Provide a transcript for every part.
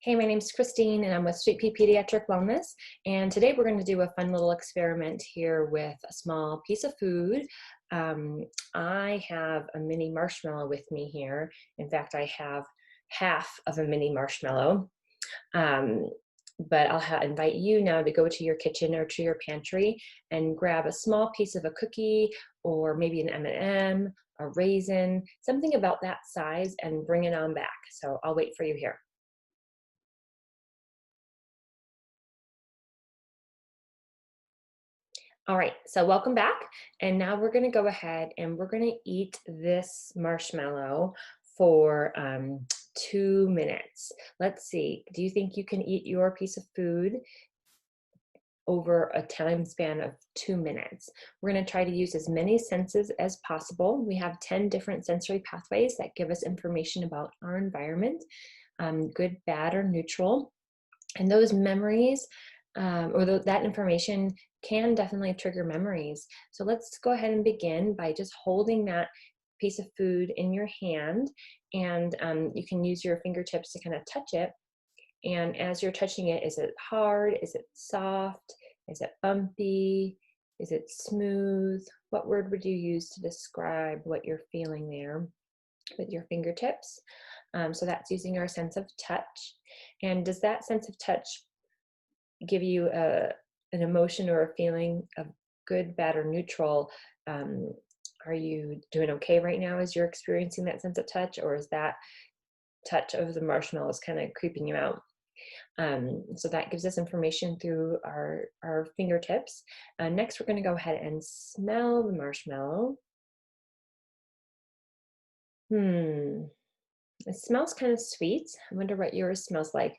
Hey, my name's Christine and I'm with Sweet Pea Pediatric Wellness. And today we're going to do a fun little experiment here with a small piece of food. I have a mini marshmallow with me here. In fact, I have half of a mini marshmallow. Um, but I'll invite you now to go to your kitchen or to your pantry and grab a small piece of a cookie or maybe an M&M, a raisin, something about that size, and bring it on back. So I'll wait for you here. All right, so welcome back. And now we're gonna go ahead and we're gonna eat this marshmallow for 2 minutes. Let's see, do you think you can eat your piece of food over a time span of 2 minutes? We're gonna try to use as many senses as possible. We have 10 different sensory pathways that give us information about our environment, good, bad, or neutral. And those memories that information can definitely trigger memories. So let's go ahead and begin by just holding that piece of food in your hand, and you can use your fingertips to kind of touch it. And as you're touching it, is it hard? Is it soft? Is it bumpy? Is it smooth? What word would you use to describe what you're feeling there with your fingertips? So that's using our sense of touch. And does that sense of touch give you an emotion or a feeling of good, bad, or neutral? Are you doing okay right now as you're experiencing that sense of touch, or is that touch of the marshmallows kind of creeping you out? So that gives us information through our fingertips. Next, we're going to go ahead and smell the marshmallow. It smells kind of sweet. I wonder what yours smells like.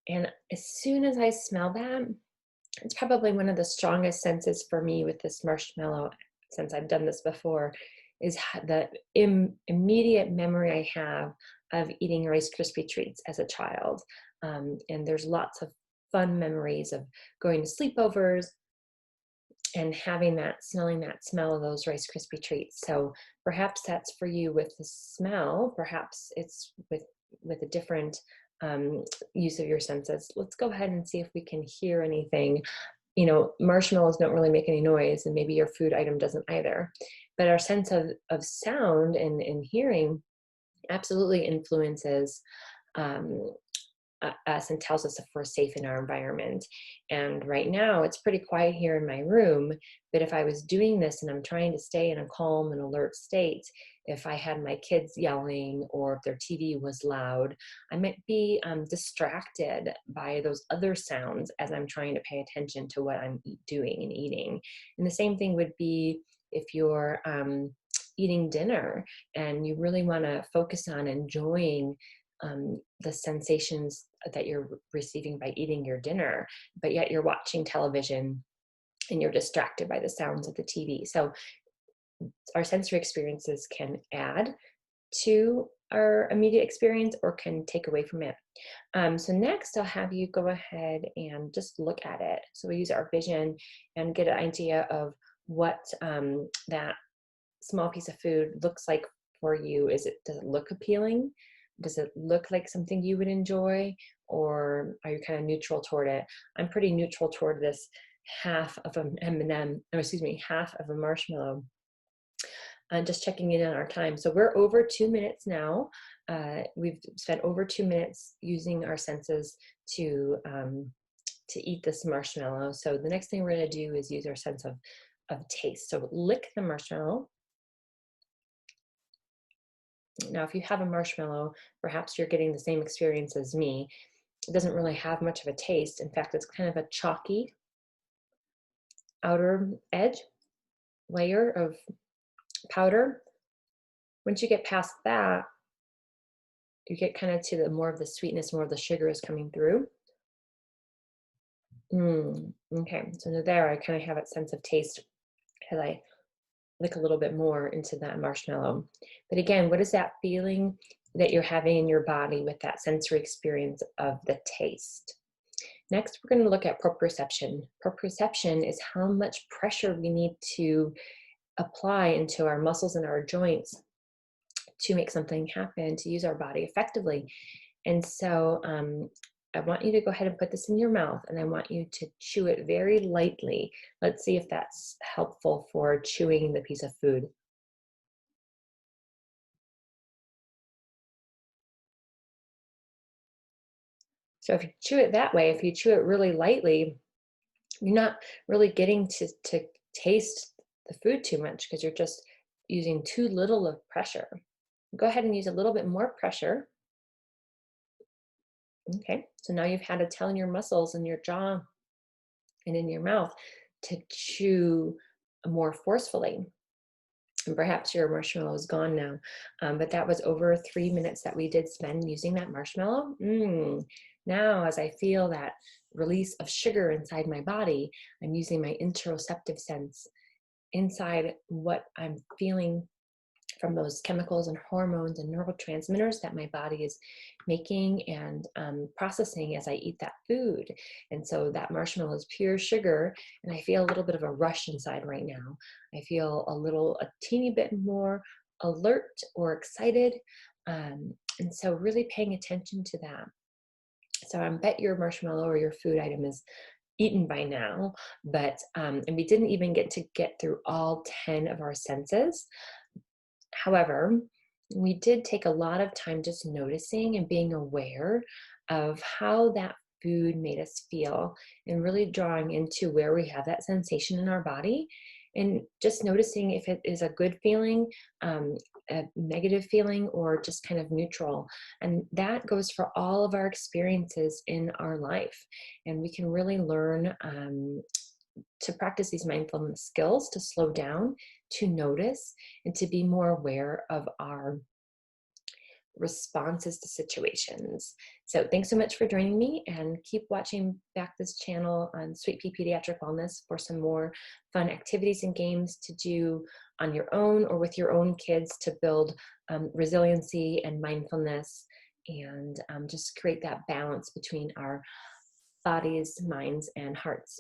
And as soon as I smell that, it's probably one of the strongest senses for me with this marshmallow, since I've done this before, is the immediate memory I have of eating Rice Krispie treats as a child. And there's lots of fun memories of going to sleepovers and having that, smelling that smell of those Rice Krispie treats. So perhaps that's for you with the smell. Perhaps it's with a different use of your senses. Let's go ahead and see if we can hear anything. You know, marshmallows don't really make any noise, and maybe your food item doesn't either. But our sense of sound and hearing absolutely influences us and tells us if we're safe in our environment. And right now it's pretty quiet here in my room, but if I was doing this and I'm trying to stay in a calm and alert state, if I had my kids yelling or if their TV was loud, I might be distracted by those other sounds as I'm trying to pay attention to what I'm doing and eating. And the same thing would be if you're eating dinner and you really want to focus on enjoying the sensations that you're receiving by eating your dinner, but yet you're watching television and you're distracted by the sounds of the TV. So our sensory experiences can add to our immediate experience or can take away from it. So next I'll have you go ahead and just look at it. So we use our vision and get an idea of what that small piece of food looks like for you. Does it look appealing? Does it look like something you would enjoy, or are you kind of neutral toward it? I'm pretty neutral toward this half of an M&M, or excuse me, half of a marshmallow. And just checking in on our time. So we're over 2 minutes now. We've spent over 2 minutes using our senses to eat this marshmallow. So the next thing we're going to do is use our sense of taste. So lick the marshmallow. Now, if you have a marshmallow, perhaps you're getting the same experience as me. It doesn't really have much of a taste. In fact, it's kind of a chalky outer edge layer of powder. Once you get past that, you get kind of to the more of the sweetness, more of the sugar is coming through. Okay, so there I kind of have a sense of taste as I lick a little bit more into that marshmallow. But again, what is that feeling that you're having in your body with that sensory experience of the taste? Next, we're going to look at proprioception. Proprioception is how much pressure we need to apply into our muscles and our joints to make something happen, to use our body effectively. And so I want you to go ahead and put this in your mouth, and I want you to chew it very lightly. Let's see if that's helpful for chewing the piece of food. So if you chew it that way, if you chew it really lightly, you're not really getting to taste the food too much because you're just using too little of pressure. Go ahead and use a little bit more pressure. Okay, so now you've had to tell your muscles in your jaw and in your mouth to chew more forcefully. And perhaps your marshmallow is gone now, but that was over 3 minutes that we did spend using that marshmallow. Now, as I feel that release of sugar inside my body, I'm using my interoceptive sense inside what I'm feeling from those chemicals and hormones and neurotransmitters that my body is making and processing as I eat that food. And so that marshmallow is pure sugar, and I feel a little bit of a rush inside right now. I feel a teeny bit more alert or excited. And so really paying attention to that. So I bet your marshmallow or your food item is eaten by now, but and we didn't even get through all 10 of our senses. However, we did take a lot of time just noticing and being aware of how that food made us feel and really drawing into where we have that sensation in our body and just noticing if it is a good feeling, a negative feeling, or just kind of neutral. And that goes for all of our experiences in our life. And we can really learn to practice these mindfulness skills, to slow down, to notice, and to be more aware of our responses to situations. So thanks so much for joining me, and keep watching back this channel on Sweet Pea Pediatric Wellness for some more fun activities and games to do on your own or with your own kids to build resiliency and mindfulness, and just create that balance between our bodies, minds, and hearts.